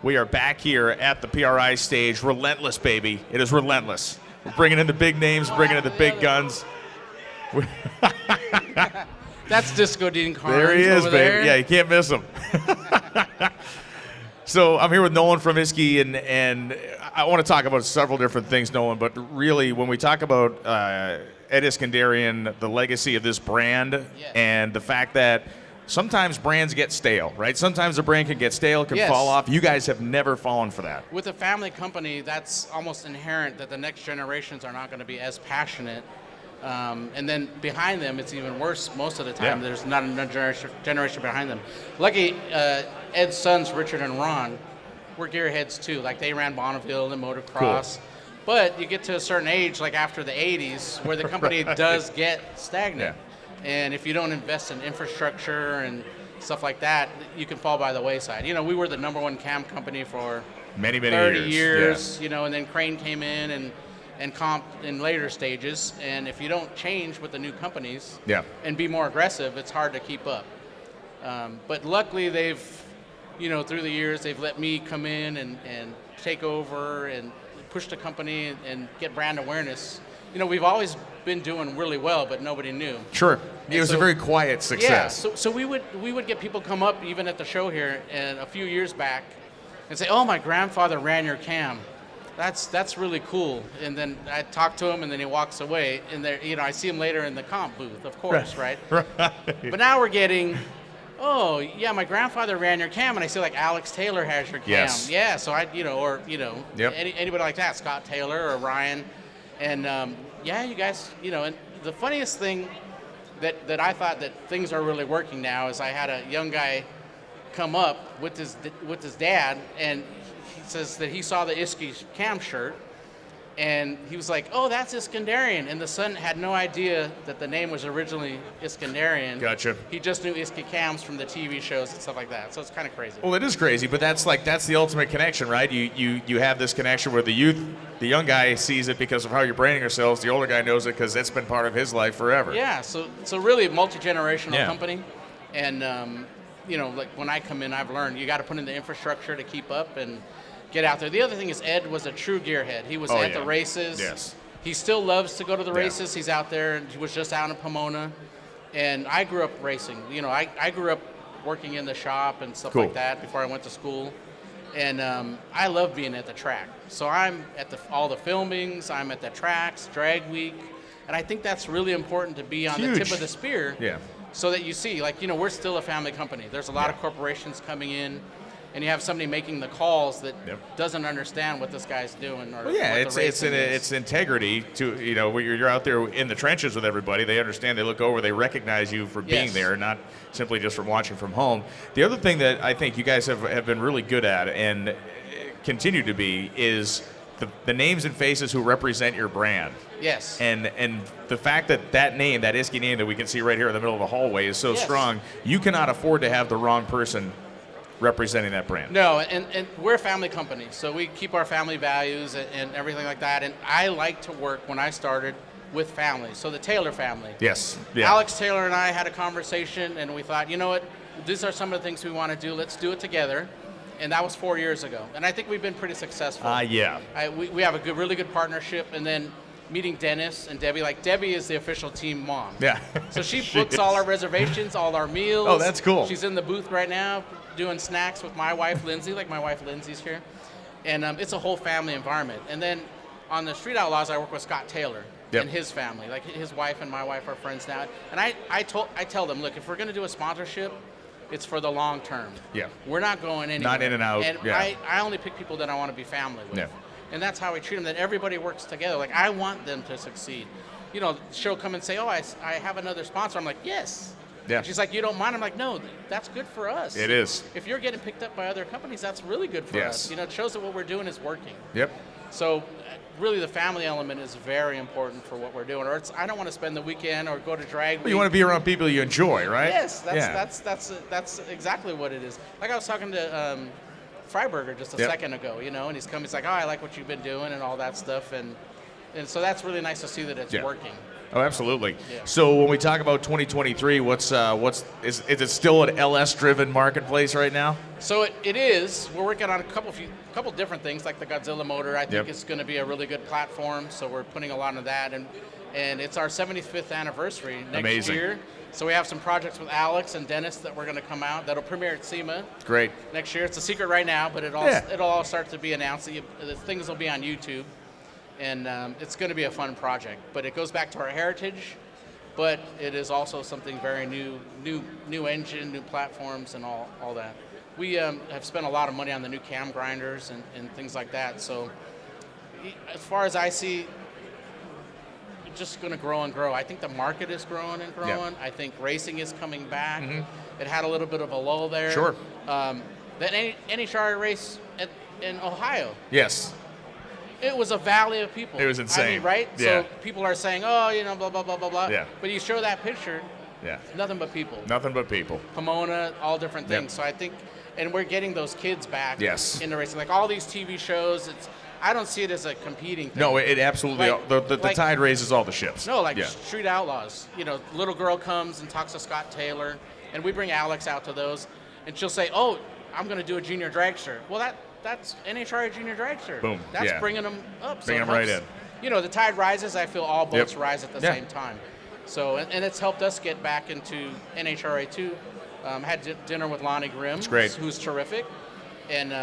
We are back here at the PRI stage. Relentless, baby. It is relentless. We're bringing in the big names, bringing in the big guns. That's Disco Dean Carnes. There he is, over baby. there. Yeah, you can't miss him. So I'm here with Nolan from Isky, and I want to talk about several different things, Nolan, but really when we talk about Ed Iskandarian, the legacy of this brand, and the fact that sometimes brands get stale, right? Sometimes a brand can get stale, can fall off. You guys have never fallen for that. With a family company, that's almost inherent that the next generations are not going to be as passionate. And then behind them, it's even worse most of the time. There's not another generation behind them. Lucky, Ed's sons, Richard and Ron, were gearheads too. Like they ran Bonneville and motocross. Cool. But you get to a certain age, like after the 80s, where the company does get stagnant. And if you don't invest in infrastructure and stuff like that, you can fall by the wayside. You know, we were the #1 cam company for many 30 years. You know, and then Crane came in and comped in later stages. And if you don't change with the new companies and be more aggressive, it's hard to keep up. But luckily, they've, you know, through the years, they've let me come in and take over and push the company and get brand awareness. You know, we've always been doing really well, but nobody knew. Sure. It was a very quiet success. Yeah, so we would get people come up even at the show here and a few years back and say, "Oh, my grandfather ran your cam. That's really cool." And then I talk to him, and then he walks away. And there, you know, I see him later in the comp booth, of course, right? But now we're getting, "Oh, yeah, my grandfather ran your cam," and I see like Alex Taylor has your cam. Yeah, so I, you know, or you know, anybody like that, Scott Taylor or Ryan, and yeah, you guys, you know. And the funniest thing that I thought that things are really working now is I had a young guy come up with his dad, and he says that he saw the Isky cam shirt, and he was like, "Oh, that's Iskandarian," and the son had no idea that the name was originally Iskandarian. Gotcha. He just knew Isky cams from the TV shows and stuff like that, so it's kind of crazy. Well, it is crazy, but that's the ultimate connection, right? You have this connection where the youth, the young guy sees it because of how you're branding yourselves. The older guy knows it because it's been part of his life forever. Yeah, so really a multi-generational company, and you know, like when I come in, I've learned you got to put in the infrastructure to keep up and get out there. The other thing is Ed was a true gearhead. He was at the races. Yes. He still loves to go to the races. He's out there, and he was just out in Pomona. And I grew up racing. You know, I grew up working in the shop and stuff like that before I went to school. And I love being at the track. So I'm at all the filmings, I'm at the tracks, drag week. And I think that's really important to be on the tip of the spear so that you see, like, you know, we're still a family company. There's a lot of corporations coming in, and you have somebody making the calls that doesn't understand what this guy's doing. Or it's integrity to, you know, when you're out there in the trenches with everybody. They understand, they look over, they recognize you for being there, not simply just from watching from home. The other thing that I think you guys have been really good at and continue to be is the names and faces who represent your brand. Yes. And the fact that name, that Isky name that we can see right here in the middle of the hallway is so strong, you cannot afford to have the wrong person representing that brand. No, and we're a family company, so we keep our family values and everything like that. And I like to work, when I started, with families. So the Taylor family. Yes. Yeah. Alex Taylor and I had a conversation, and we thought, you know what, these are some of the things we want to do. Let's do it together. And that was 4 years ago. And I think we've been pretty successful. We have a really good partnership. And then meeting Dennis and Debbie. Like, Debbie is the official team mom. Yeah. So she books all our reservations, all our meals. Oh, that's cool. She's in the booth right now doing snacks with my wife, Lindsay. Like, my wife, Lindsay's here. And it's a whole family environment. And then on the Street Outlaws, I work with Scott Taylor and his family. Like, his wife and my wife are friends now. And I tell them, look, if we're going to do a sponsorship, it's for the long term. Yeah. We're not going anywhere. Not in and out. And I only pick people that I want to be family with. Yeah. And that's how we treat them, that everybody works together. Like, I want them to succeed. You know, she'll come and say, "Oh, I have another sponsor." I'm like, "Yes." Yeah. And she's like, "You don't mind?" I'm like, "No, that's good for us." It is. If you're getting picked up by other companies, that's really good for us. You know, it shows that what we're doing is working. Yep. So really the family element is very important for what we're doing. Or I don't want to spend the weekend or go to drag week. You want to be around people you enjoy, right? Yes, that's exactly what it is. Like, I was talking to Freiberger just a second ago, you know, and he's like, "Oh, I like what you've been doing," and all that stuff, and so that's really nice to see that it's working. Oh, absolutely. Yeah. So when we talk about 2023, is it still an LS-driven marketplace right now? So it is. We're working on a couple different things, like the Godzilla motor. I think it's going to be a really good platform. So we're putting a lot of that, and it's our 75th anniversary next year. So we have some projects with Alex and Dennis that we're going to come out. That'll premiere at SEMA. Great. Next year. It's a secret right now, but it'll all start to be announced. The things will be on YouTube. And it's going to be a fun project, but it goes back to our heritage, but it is also something very new engine, new platforms, and all that. We have spent a lot of money on the new cam grinders and things like that. So as far as I see, it's just going to grow and grow. I think the market is growing and growing. I think racing is coming back. It had a little bit of a lull there. Sure. The NHRA race in Ohio. Yes. It was a valley of people. It was insane. I mean, right? Yeah. So people are saying, oh, blah, blah, blah, blah, blah. Yeah. But you show that picture, nothing but people. Nothing but people. Pomona, all different things. So I think, and we're getting those kids back in the racing. Like all these TV shows, I don't see it as a competing thing. No, it absolutely, the tide raises all the ships. No, Street Outlaws. Little girl comes and talks to Scott Taylor, and we bring Alex out to those, and she'll say, oh, I'm going to do a junior dragster. Well, that's NHRA Junior Dragster. Boom. That's bringing them up. Bringing them right in. The tide rises. I feel all boats rise at the same time. So, and it's helped us get back into NHRA too. Had dinner with Lonnie Grimm, who's terrific. And,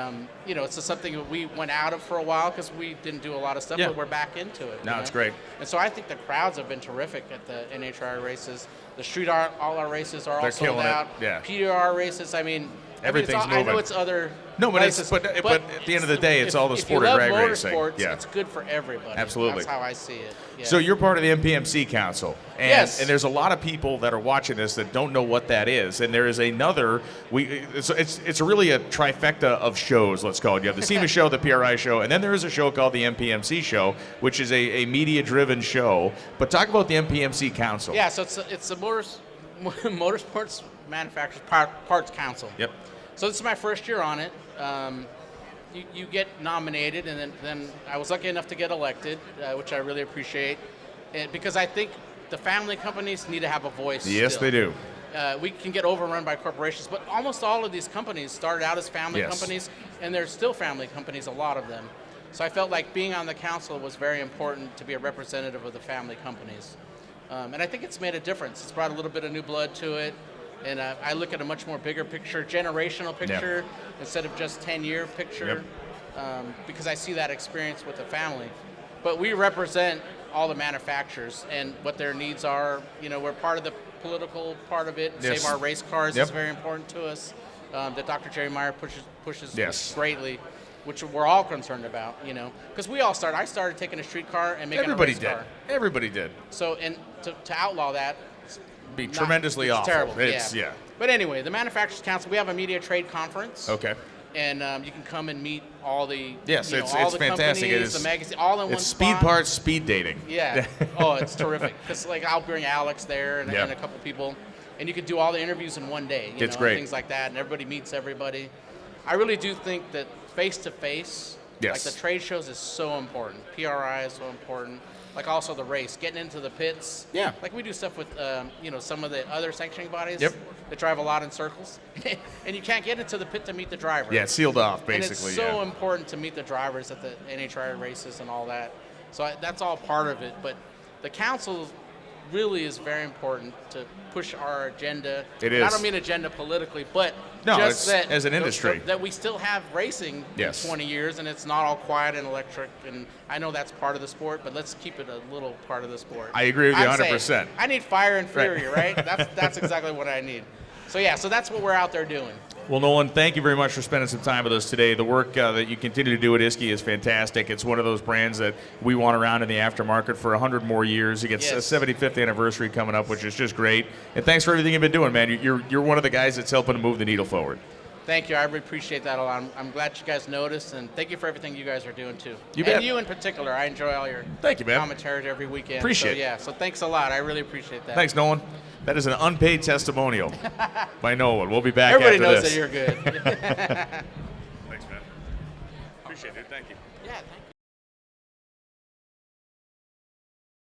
it's just something that we went out of for a while because we didn't do a lot of stuff, but we're back into it. No, it's great. And so I think the crowds have been terrific at the NHRA races. The Street Art, all our races are all sold out. Yeah. PRI races, I mean, everything's moving. I know it's other places, but at the end of the day, it's all the sport of drag racing. It's good for everybody. Absolutely. That's how I see it. Yeah. So you're part of the MPMC Council. And there's a lot of people that are watching this that don't know what that is. And there is another, it's really a trifecta of shows, let's call it. You have the SEMA show, the PRI show, and then there is a show called the MPMC show, which is a media-driven show. But talk about the MPMC Council. Yeah, so it's the Motorsports Manufacturers Parts Council. Yep. So this is my first year on it. You get nominated, and then I was lucky enough to get elected, which I really appreciate, because I think the family companies need to have a voice. Yes, still. they do. We can get overrun by corporations, but almost all of these companies started out as family companies, and they're still family companies, a lot of them. So I felt like being on the council was very important to be a representative of the family companies. And I think it's made a difference. It's brought a little bit of new blood to it. And I look at a much more bigger picture, generational picture, instead of just 10-year picture, because I see that experience with the family. But we represent all the manufacturers and what their needs are. We're part of the political part of it. Save Our Race Cars is very important to us. That Dr. Jerry Meyer pushes greatly, which we're all concerned about, because we all started. I started taking a streetcar and making a race car. Everybody did. So, and to outlaw that, be tremendously awful. Terrible. It's, But anyway, the Manufacturers Council, we have a media trade conference. Okay. And you can come and meet all the it's all the fantastic. It is the magazine, all in one spot. It's speed parts, speed dating. Yeah. Oh, it's terrific. Because I'll bring Alex there and a couple people, and you can do all the interviews in one day. It's great. Things like that, and everybody meets everybody. I really do think that face to face, like the trade shows, is so important. PRI is so important. Like also the race, getting into the pits. Yeah. Like we do stuff with, some of the other sanctioning bodies that drive a lot in circles. And you can't get into the pit to meet the driver. Yeah, it's sealed off, basically. And it's so important to meet the drivers at the NHRA races and all that. So that's all part of it. But the council really is very important to push our agenda. It is. I don't mean agenda politically, but it's that as an industry that we still have racing in 20 years, and it's not all quiet and electric. And I know that's part of the sport, but let's keep it a little part of the sport. I agree with you 100%. I need fire and fury, right? That's exactly what I need. So so that's what we're out there doing. Well, Nolan, thank you very much for spending some time with us today. The work that you continue to do at Isky is fantastic. It's one of those brands that we want around in the aftermarket for 100 more years. It gets a 75th anniversary coming up, which is just great. And thanks for everything you've been doing, man. You're one of the guys that's helping to move the needle forward. Thank you. I really appreciate that a lot. I'm glad you guys noticed, and thank you for everything you guys are doing, too. You bet. And you in particular. I enjoy all your commentary every weekend. Appreciate it. So thanks a lot. I really appreciate that. Thanks, Nolan. That is an unpaid testimonial by Nolan. We'll be back Everybody after knows this. that you're good. Thanks, man. Appreciate it. Thank you. Yeah, thank you.